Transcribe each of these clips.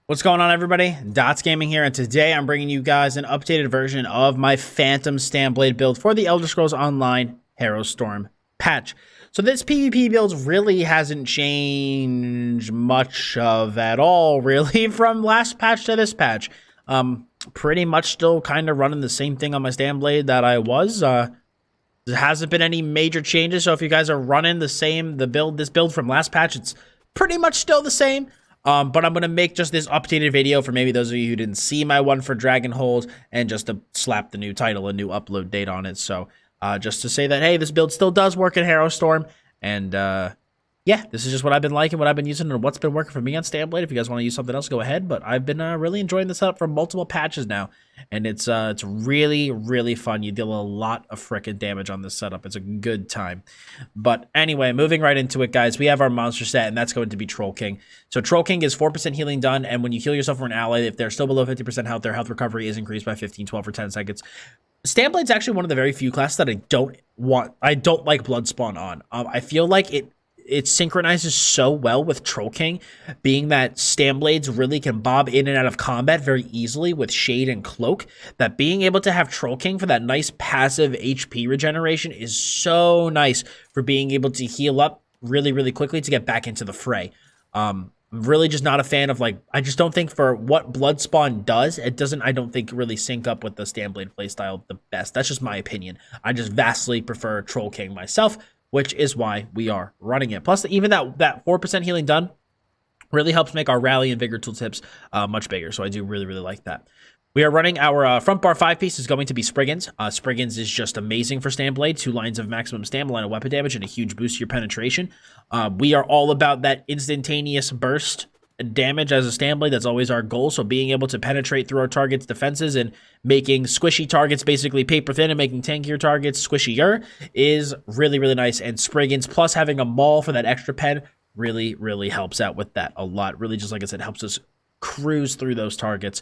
What's going on, everybody? Dots Gaming here, and today I'm bringing you guys an updated version of my Phantom Standblade build for the Elder Scrolls Online Harrowstorm patch. So this PvP build really hasn't changed much of at all, really, from last patch to this patch. Pretty much still kind of running the same thing on my Standblade that I was. There hasn't been any major changes, so if you guys are running this build from last patch, it's pretty much still the same. But I'm going to make just this updated video for maybe those of you who didn't see my one for Dragonhold, and just to slap the new title, a new upload date on it. So just to say that, hey, this build still does work in Harrowstorm, and yeah, this is just what I've been liking, what I've been using, and what's been working for me on Standblade. If you guys want to use something else, go ahead, but I've been really enjoying this setup for multiple patches now, and it's really, really fun. You deal a lot of frickin' damage on this setup. It's a good time. But anyway, moving right into it, guys, we have our monster set, and that's going to be Troll King. So Troll King is 4% healing done, and when you heal yourself or an ally, if they're still below 50% health, their health recovery is increased by 15, 12, or 10 seconds. Standblade's actually one of the very few classes that I don't like Bloodspawn on. I feel like it synchronizes so well with Troll King, being that Standblades really can bob in and out of combat very easily with Shade and Cloak, that being able to have Troll King for that nice passive HP regeneration is so nice for being able to heal up really, really quickly to get back into the fray. I'm really just not a fan of, I just don't think for what Bloodspawn does, it doesn't, I don't think, really sync up with the Standblade playstyle the best. That's just my opinion. I just vastly prefer Troll King myself, which is why we are running it. Plus, even that 4% healing done really helps make our rally and vigor tooltips much bigger. So I do really, really like that. We are running our front bar 5-piece is going to be Spriggans. Spriggans is just amazing for Standblade. 2 lines of maximum stamina, line of weapon damage, and a huge boost to your penetration. We are all about that instantaneous burst damage as a Standblade. That's always our goal. So being able to penetrate through our target's defenses and making squishy targets basically paper thin and making tankier targets squishier is really, really nice. And Spriggans plus having a maul for that extra pen really, really helps out with that a lot. Really, just like I said, helps us cruise through those targets.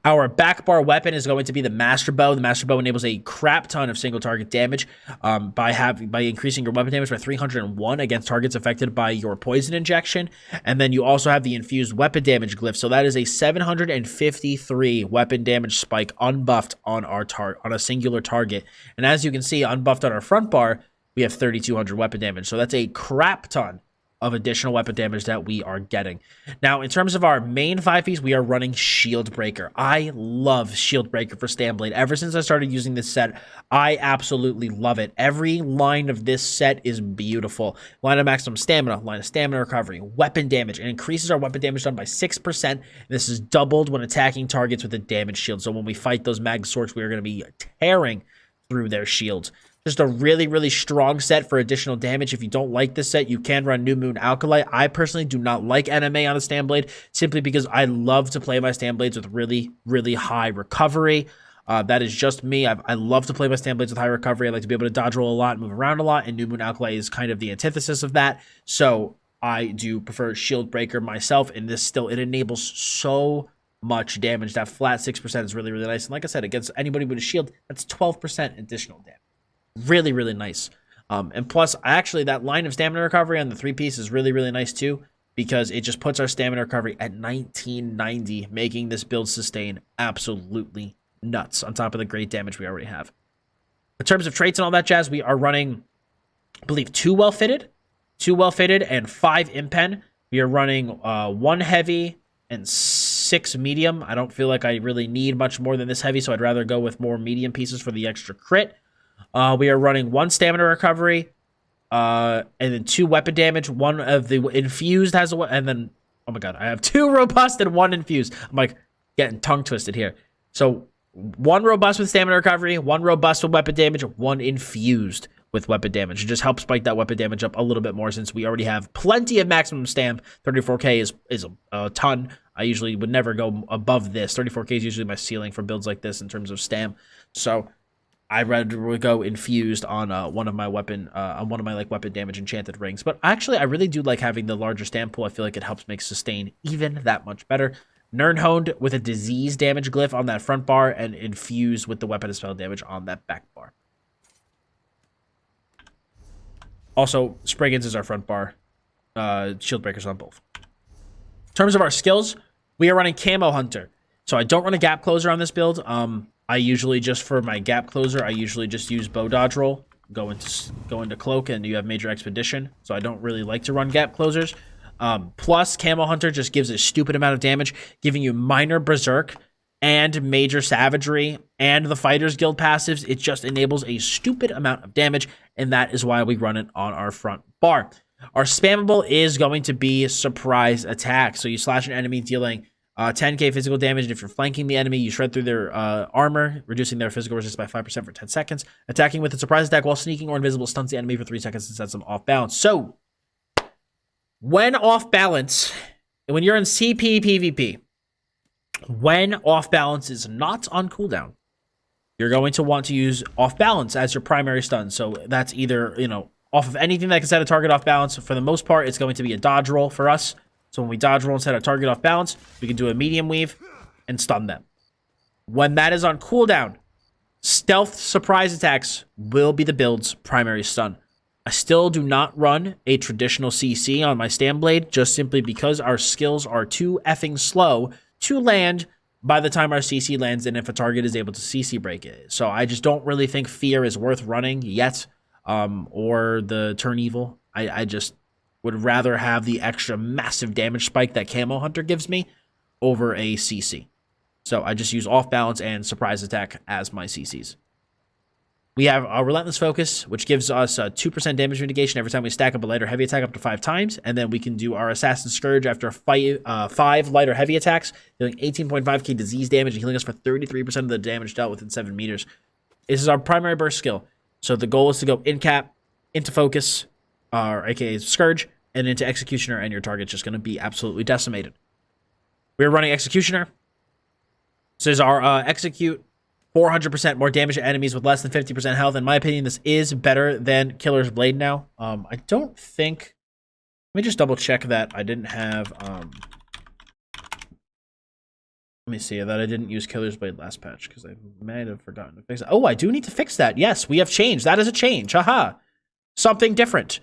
Our back bar weapon is going to be the Master Bow. The Master Bow enables a crap ton of single target damage by increasing your weapon damage by 301 against targets affected by your poison injection. And then you also have the infused weapon damage glyph. So that is a 753 weapon damage spike unbuffed on on a singular target. And as you can see, unbuffed on our front bar, we have 3200 weapon damage. So that's a crap ton of additional weapon damage that we are getting. Now, in terms of our main 5-piece, we are running Shield Breaker. I love Shield Breaker for Standblade. Ever since I started using this set, I absolutely love it. Every line of this set is beautiful. Line of maximum stamina, line of stamina recovery, weapon damage. It increases our weapon damage done by 6%. This is doubled when attacking targets with a damage shield. So when we fight those mag sorts, we are going to be tearing through their shields. Just a really, really strong set for additional damage. If you don't like this set, you can run New Moon Alkali. I personally do not like NMA on the Standblade, simply because I love to play my Standblades with really, really high recovery. That is just me. I love to play my Standblades with high recovery. I like to be able to dodge roll a lot, move around a lot, and New Moon Alkali is kind of the antithesis of that. So I do prefer Shield Breaker myself, and it enables so much damage. That flat 6% is really, really nice. And like I said, against anybody with a shield, that's 12% additional damage. Really, really nice. And plus, actually, that line of stamina recovery on the 3-piece is really, really nice too, because it just puts our stamina recovery at 1990, making this build sustain absolutely nuts on top of the great damage we already have. In terms of traits and all that jazz, we are running, I believe, 2 well-fitted, and 5 impen. We are running 1 heavy and 6 medium. I don't feel like I really need much more than this heavy, so I'd rather go with more medium pieces for the extra crit. We are running 1 stamina recovery, and then 2 weapon damage. 1 of the infused has a and then, oh my god, I have 2 robust and 1 infused. I'm like getting tongue twisted here. So 1 robust with stamina recovery, 1 robust with weapon damage, 1 infused with weapon damage. It just helps spike that weapon damage up a little bit more, since we already have plenty of maximum stam. 34k is a ton. I usually would never go above this. 34k is usually my ceiling for builds like this in terms of stam. So I'd rather go infused on one of my weapon damage enchanted rings. But actually, I really do like having the larger stam pool. I feel like it helps make sustain even that much better. Nirnhoned with a disease damage glyph on that front bar, and infused with the weapon and spell damage on that back bar. Also, Spriggans is our front bar. Shield Breaker's on both. In terms of our skills, We are running Camo Hunter. So I don't run a gap closer on this build. I usually just, for my gap closer, I usually just use bow dodge roll. Go into cloak and you have major expedition. So I don't really like to run gap closers. Plus, Camo Hunter just gives a stupid amount of damage, giving you minor berserk and major savagery and the Fighters Guild passives. It just enables a stupid amount of damage, and that is why we run it on our front bar. Our spammable is going to be surprise attack. So you slash an enemy dealing 10k physical damage, and if you're flanking the enemy, you shred through their armor, reducing their physical resistance by 5% for 10 seconds. Attacking with a surprise attack while sneaking or invisible stuns the enemy for 3 seconds and sets them off balance. So, when off balance, when you're in CP PvP, when off balance is not on cooldown, you're going to want to use off balance as your primary stun. So that's either, off of anything that can set a target off balance. For the most part, it's going to be a dodge roll for us. So when we dodge roll and set a target off balance, we can do a medium weave and stun them. When that is on cooldown, stealth surprise attacks will be the build's primary stun. I still do not run a traditional CC on my Stamblade, just simply because our skills are too effing slow to land by the time our CC lands, and if a target is able to CC break it. So I just don't really think Fear is worth running yet, or the Turn Evil. I just would rather have the extra massive damage spike that Camo Hunter gives me over a CC. So I just use off balance and surprise attack as my CCs. We have a Relentless Focus, which gives us 2% damage mitigation every time we stack up a light or heavy attack up to 5 times. And then we can do our Assassin Scourge after 5 light or heavy attacks, dealing 18.5k disease damage and healing us for 33% of the damage dealt within 7 meters. This is our primary burst skill. So the goal is to go in cap, into focus, or aka Scourge, and into Executioner, and your target's just going to be absolutely decimated. We're running Executioner. This is our Execute. 400% more damage to enemies with less than 50% health. In my opinion, this is better than Killer's Blade now. I don't think... Let me just double check that I didn't have... Let me see, that I didn't use Killer's Blade last patch, because I might have forgotten to fix it. Oh, I do need to fix that. Yes, we have changed. That is a change. Haha. Something different.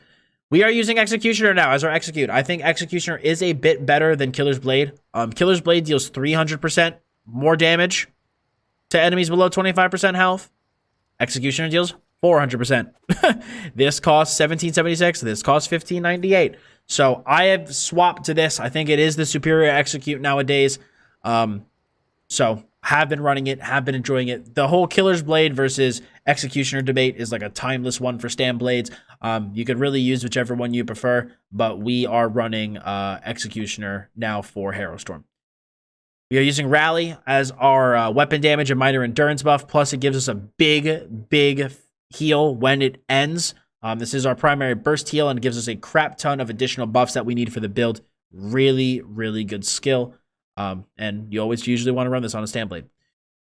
We are using Executioner now as our Execute. I think Executioner is a bit better than Killer's Blade. Killer's Blade deals 300% more damage to enemies below 25% health. Executioner deals 400%. This costs 1776. This costs 1598. So I have swapped to this. I think it is the superior Execute nowadays. So have been running it, have been enjoying it. The whole Killer's Blade versus Executioner debate is like a timeless one for Stamblades. You could really use whichever one you prefer, but we are running Executioner now for Harrowstorm. We are using Rally as our weapon damage and minor endurance buff, plus it gives us a big heal when it ends. This is our primary burst heal and gives us a crap ton of additional buffs that we need for the build. Really, really good skill. And you always usually want to run this on a Stamblade.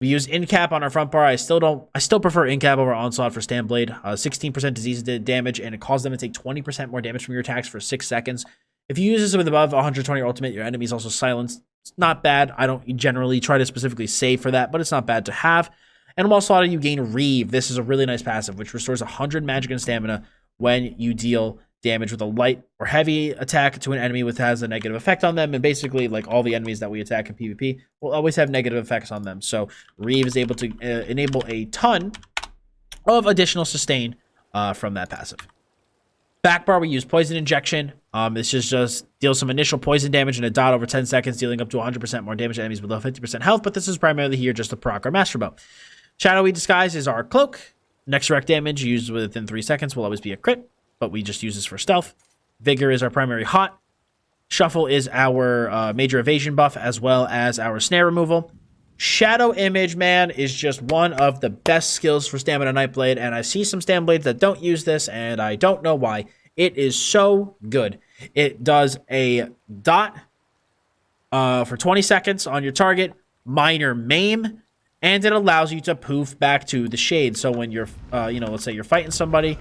We use Incap on our front bar. I still prefer Incap over Onslaught for Stamblade. 16% disease damage, and it causes them to take 20% more damage from your attacks for 6 seconds. If you use this with above 120 ultimate, your enemy is also silenced. It's not bad. I don't generally try to specifically save for that, but it's not bad to have. And while slotted, you gain Reeve. This is a really nice passive, which restores 100 magic and stamina when you deal damage with a light or heavy attack to an enemy which has a negative effect on them. And basically, like all the enemies that we attack in PvP will always have negative effects on them. So Reeve is able to enable a ton of additional sustain from that passive. Back bar, we use Poison Injection. This is just deals some initial poison damage in a dot over 10 seconds, dealing up to 100% more damage to enemies below 50% health, but this is primarily here just to proc our Master Bow. Shadowy Disguise is our cloak. Next direct damage used within 3 seconds will always be a crit, but we just use this for stealth. Vigor is our primary hot. Shuffle is our major evasion buff, as well as our snare removal. Shadow Image, man, is just one of the best skills for Stamina Nightblade, and I see some Stamblades that don't use this, and I don't know why. It is so good. It does a dot for 20 seconds on your target, minor maim, and it allows you to poof back to the shade. So when you're, let's say you're fighting somebody,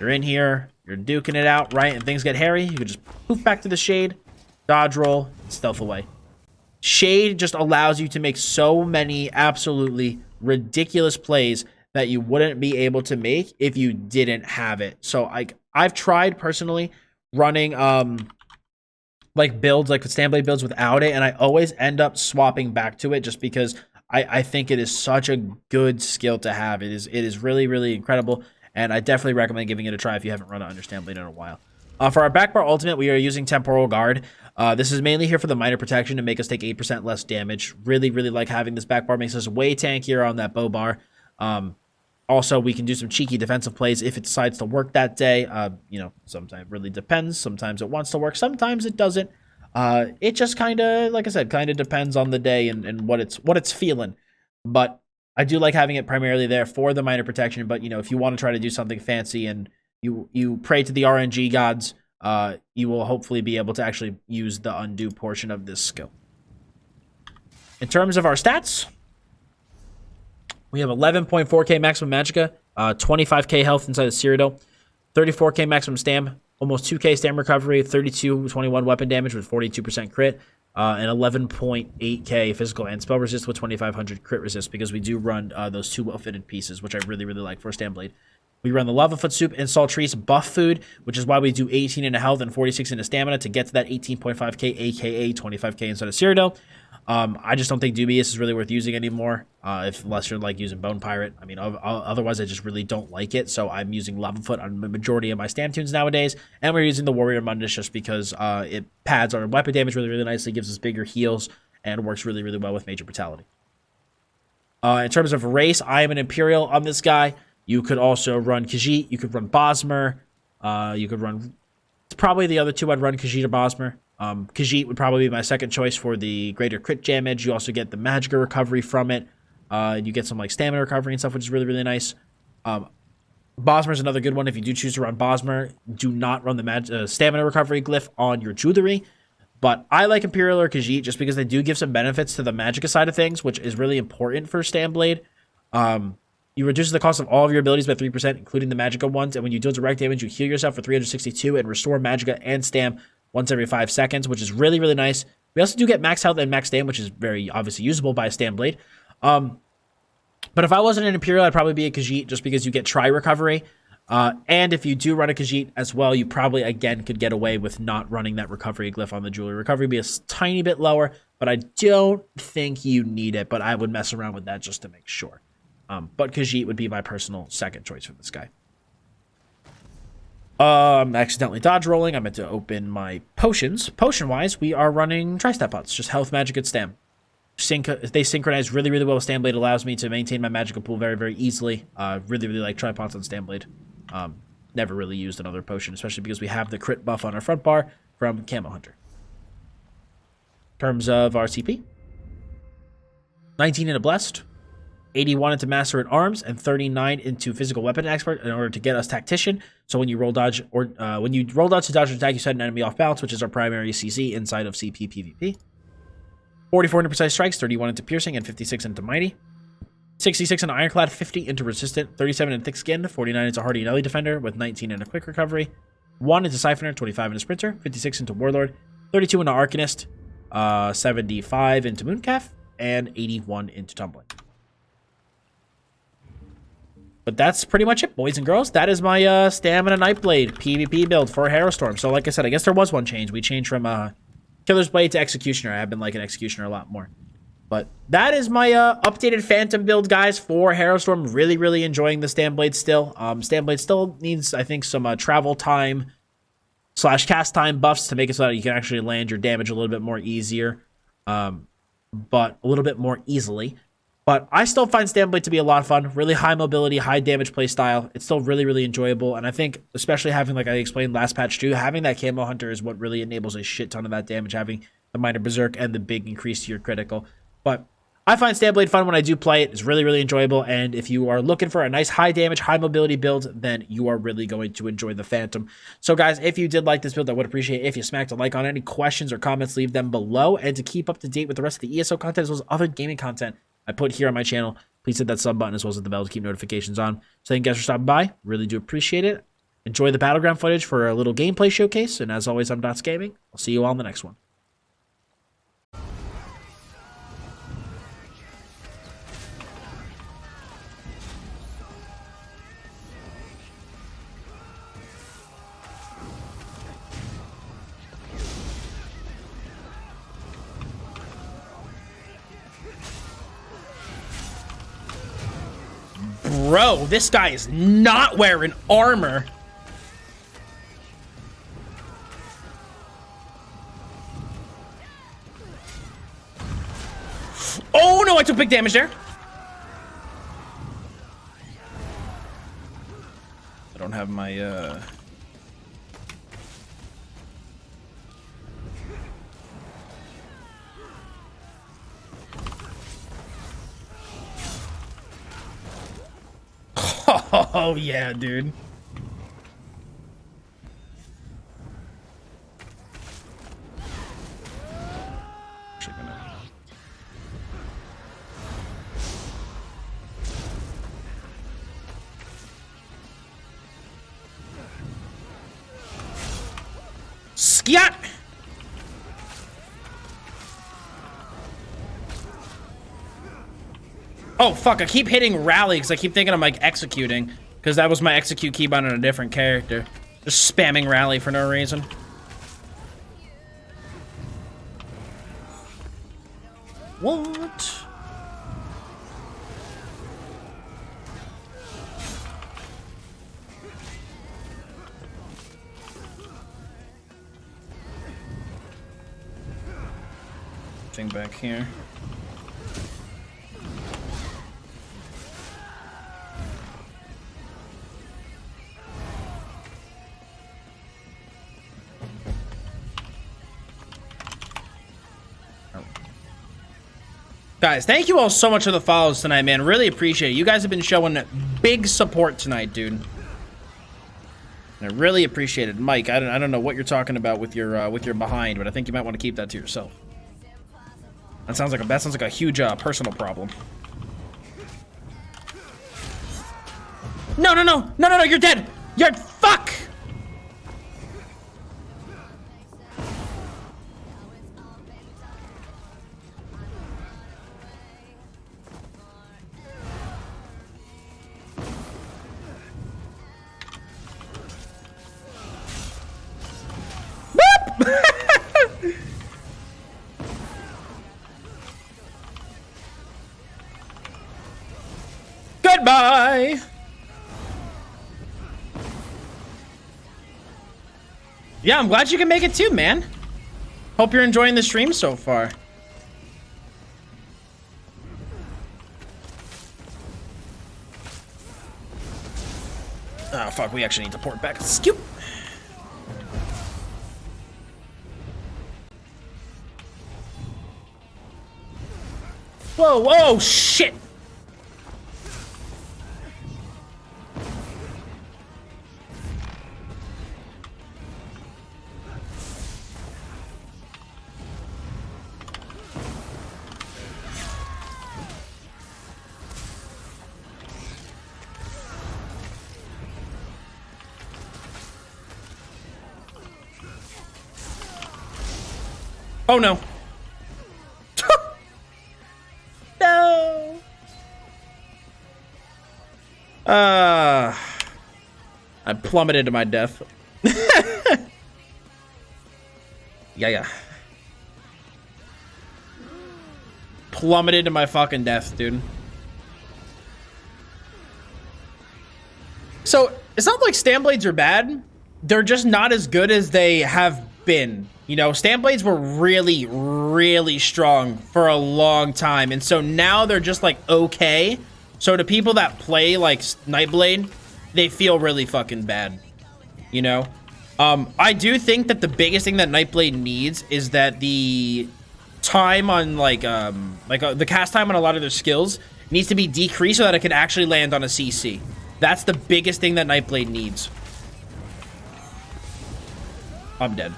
you're in here, you're duking it out, right, and things get hairy, you can just poof back to the shade, dodge roll, and stealth away. Shade just allows you to make so many absolutely ridiculous plays that you wouldn't be able to make if you didn't have it. So I've tried personally running like builds, like Stanblade builds without it, and I always end up swapping back to it just because I think it is such a good skill to have. It is really, really incredible, and I definitely recommend giving it a try if you haven't run Under Stanblade in a while. For our backbar ultimate, we are using Temporal Guard. This is mainly here for the minor protection to make us take 8% less damage. Really, really like having this backbar. Makes us way tankier on that bow bar. Also, we can do some cheeky defensive plays if it decides to work that day. You know, sometimes it really depends. Sometimes it wants to work. Sometimes it doesn't. It just kind of, like I said, kind of depends on the day and what it's feeling. But I do like having it primarily there for the minor protection. But, you know, if you want to try to do something fancy and you pray to the RNG gods, you will hopefully be able to actually use the undo portion of this skill. In terms of our stats, we have 11.4k maximum magicka, 25k health inside the Cyrodiil, 34k maximum stam, almost 2k stam recovery, 22-21 weapon damage with 42% crit, and 11.8k physical and spell resist with 2500 crit resist, because we do run those two well-fitted pieces, which I really, really like for Stanblade. We run the Lava Foot Soup and Saltrice buff food, which is why we do 18 in health and 46 in stamina to get to that 18.5k, aka 25k inside of Cyrodiil. I just don't think Dubious is really worth using anymore, unless you're like using Bone Pirate. I mean, otherwise I just really don't like it, so I'm using Lava Foot on the majority of my stam tunes nowadays, and we're using the Warrior Mundus just because it pads our weapon damage really, really nicely, gives us bigger heals, and works really, really well with Major Brutality. In terms of race, I am an Imperial on this guy. You could also run Khajiit, you could run Bosmer, you could run... Probably the other two I'd run Khajiit or Bosmer. Khajiit would probably be my second choice for the greater crit damage. You also get the magicka recovery from it. You get some like stamina recovery and stuff, which is really, really nice. Bosmer is another good one. If you do choose to run Bosmer, do not run the stamina recovery glyph on your jewelry. But I like Imperial or Khajiit just because they do give some benefits to the magicka side of things, which is really important for Stanblade. You reduce the cost of all of your abilities by 3%, including the magicka ones. And when you deal direct damage, you heal yourself for 362 and restore magicka and stam once every 5 seconds, which is really, really nice. We also do get max health and max stam, which is very obviously usable by a Stanblade. But if I wasn't an Imperial, I'd probably be a Khajiit just because you get Tri Recovery. And if you do run a Khajiit as well, you probably, again, could get away with not running that recovery glyph on the jewelry. Recovery would be a tiny bit lower, but I don't think you need it. But I would mess around with that just to make sure. But Khajiit would be my personal second choice for this guy. Accidentally dodge rolling. I meant to open my potions. Potion-wise, we are running Tri-Stat pots. Just health, magic, and stam. They synchronize really, really well with Stanblade. Allows me to maintain my magicka pool very, very easily. Really, really like Tri-Pots on Stanblade. Never really used another potion, especially because we have the crit buff on our front bar from Camo Hunter. In terms of our CP, 19 into Blessed, 81 into Master at Arms, and 39 into Physical Weapon Expert in order to get us Tactician. So when you roll dodge or when you roll dodge to dodge an attack, you set an enemy off balance, which is our primary CC inside of CP PvP. 44 into Precise Strikes, 31 into Piercing, and 56 into Mighty. 66 into Ironclad, 50 into Resistant, 37 into Thick Skin, 49 into Hardy and Ellie Defender with 19 into Quick Recovery, 1 into Siphoner, 25 into Sprinter, 56 into Warlord, 32 into Arcanist, 75 into Mooncalf, and 81 into Tumbling. But that's pretty much it, boys and girls. That is my Stamina Nightblade PvP build for Harrowstorm. So like I said, I guess there was one change. We changed from Killer's Blade to Executioner. I have been liking Executioner a lot more. But that is my updated Phantom build, guys, for Harrowstorm. Really, really enjoying the Stanblade still. Stanblade still needs, I think, some travel time / cast time buffs to make it so that you can actually land your damage a little bit more easier. But a little bit more easily. But I still find Stanblade to be a lot of fun. Really high mobility, high damage play style. It's still really, really enjoyable. And I think, especially having, like I explained last patch too, having that Camo Hunter is what really enables a shit ton of that damage. Having the Minor Berserk and the big increase to your critical. But I find Stanblade fun when I do play it. It's really, really enjoyable. And if you are looking for a nice high damage, high mobility build, then you are really going to enjoy the Phantom. So guys, if you did like this build, I would appreciate it if you smacked a like on it. Any questions or comments, leave them below. And to keep up to date with the rest of the ESO content as well as other gaming content I put here on my channel, please hit that sub button as well as hit the bell to keep notifications on. So thank you guys for stopping by. Really do appreciate it. Enjoy the Battleground footage for a little gameplay showcase. And as always, I'm Dots Gaming. I'll see you all in the next one. bro, this guy is not wearing armor. Oh no, I took big damage there. I don't have my Oh yeah, dude. Skiat! Oh fuck, I keep hitting rally because I keep thinking I'm like executing. Because that was my execute keybind on a different character. Just spamming rally for no reason. What? Thing back here. Guys, thank you all so much for the follows tonight, man. Really appreciate it. You guys have been showing big support tonight, dude. I really appreciate it. Mike, I don't know what you're talking about with your behind, but I think you might want to keep that to yourself. That sounds like a huge personal problem. No, you're dead. You're fuck. Goodbye. Yeah, I'm glad you can make it too, man. Hope you're enjoying the stream so far. Oh, fuck, we actually need to port back. Scoop. Whoa, whoa, shit. Oh no. No. I plummeted to my death. Yeah. Plummeted to my fucking death, dude. So, it's not like Stamblades are bad. They're just not as good as they have been. You know, Stamblades were really, really strong for a long time. And so now they're just like, okay. So to people that play like Nightblade, they feel really fucking bad. You know? I do think that the biggest thing that Nightblade needs is that the time on the cast time on a lot of their skills needs to be decreased so that it can actually land on a CC. That's the biggest thing that Nightblade needs. I'm dead.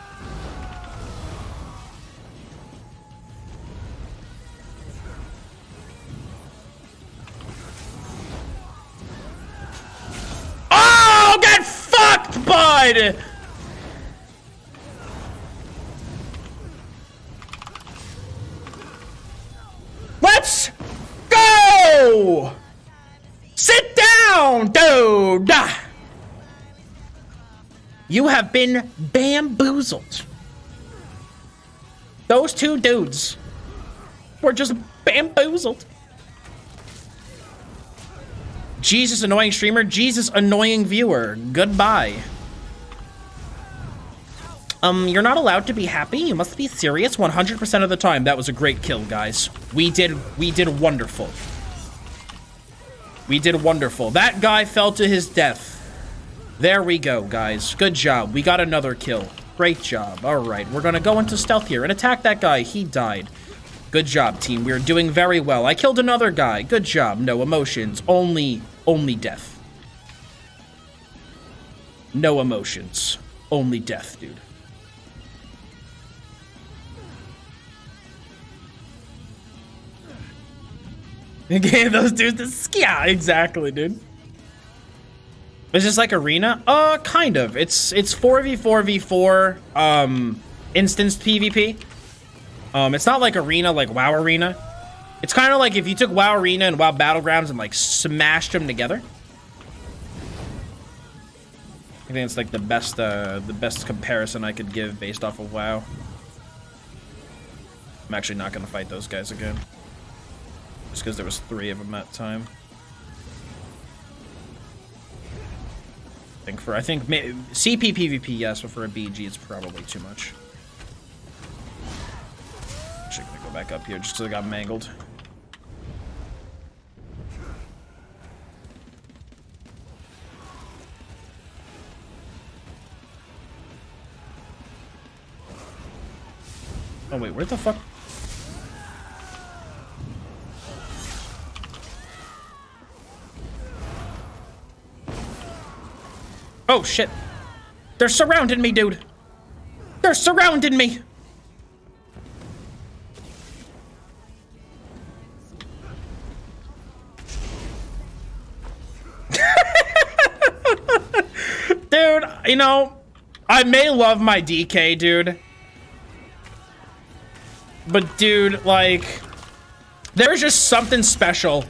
Oh, get fucked, bud! Let's go! Sit down, dude! You have been bamboozled. Those two dudes were just bamboozled. Jesus, annoying streamer. Jesus, annoying viewer. Goodbye. You're not allowed to be happy. You must be serious 100% of the time. That was a great kill, guys. We did wonderful. We did wonderful. That guy fell to his death. There we go, guys. Good job. We got another kill. Great job. All right, we're gonna go into stealth here and attack that guy. He died. Good job, team. We're doing very well. I killed another guy. Good job. No emotions. Only death. No emotions. Only death, dude. Gave those dudes the yeah, exactly, dude. Is this like arena? Kind of. It's 4v4v4 instanced PvP. It's not like arena, like WoW Arena. It's kind of like if you took WoW Arena and WoW Battlegrounds and like smashed them together. I think it's like the best comparison I could give based off of WoW. I'm actually not gonna fight those guys again. Just because there was 3 of them that time. I think CP PvP, yes, but for a BG, it's probably too much. Actually, gonna go back up here just because I got mangled. Oh wait, where the fuck? Oh, shit. They're surrounding me, dude. They're surrounding me. Dude, you know, I may love my DK, dude. But, dude, like, there's just something special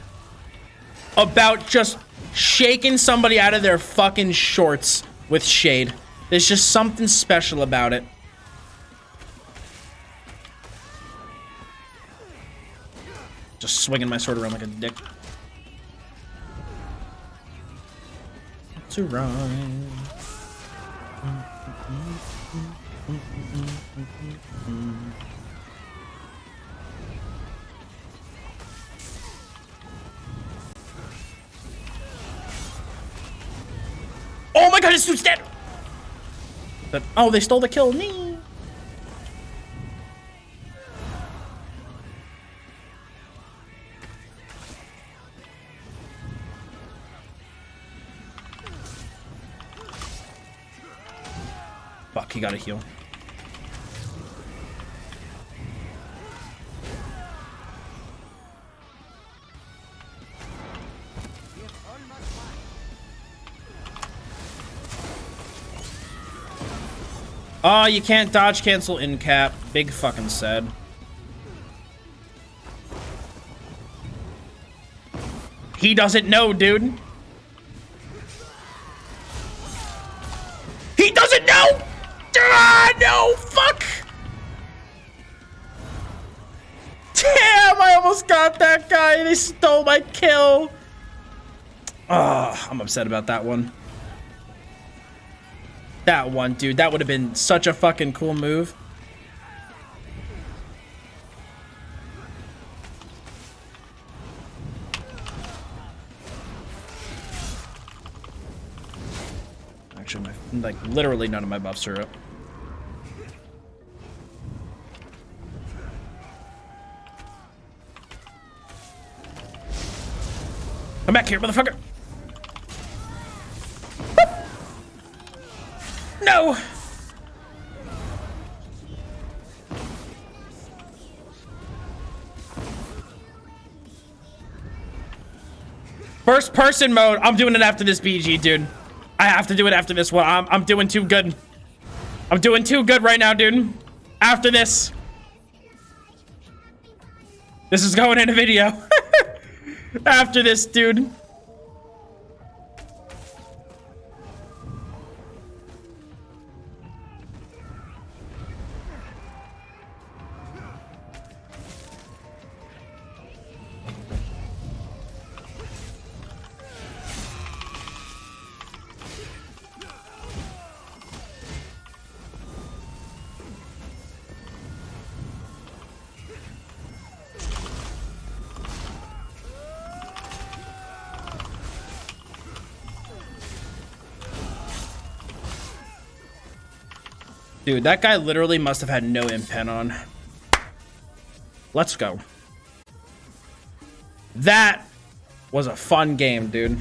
about just shaking somebody out of their fucking shorts with shade. There's just something special about it. Just swinging my sword around like a dick. To run. Oh my god, this dude's dead! Oh, they stole the kill. Nee. Fuck, he got a heal. Oh, you can't dodge cancel in cap. Big fucking sad. He doesn't know, dude. He doesn't know! Ah, no! Fuck! Damn, I almost got that guy. They stole my kill. Oh, I'm upset about that one. That one, dude. That would have been such a fucking cool move. Actually, like, literally none of my buffs are up. Come back here, motherfucker! No! First person mode. I'm doing it after this BG, dude. I have to do it after this one. I'm doing too good. I'm doing too good right now, dude. After this. This is going in a video. After this, dude. Dude, that guy literally must have had no impen on. Let's go. That was a fun game, dude.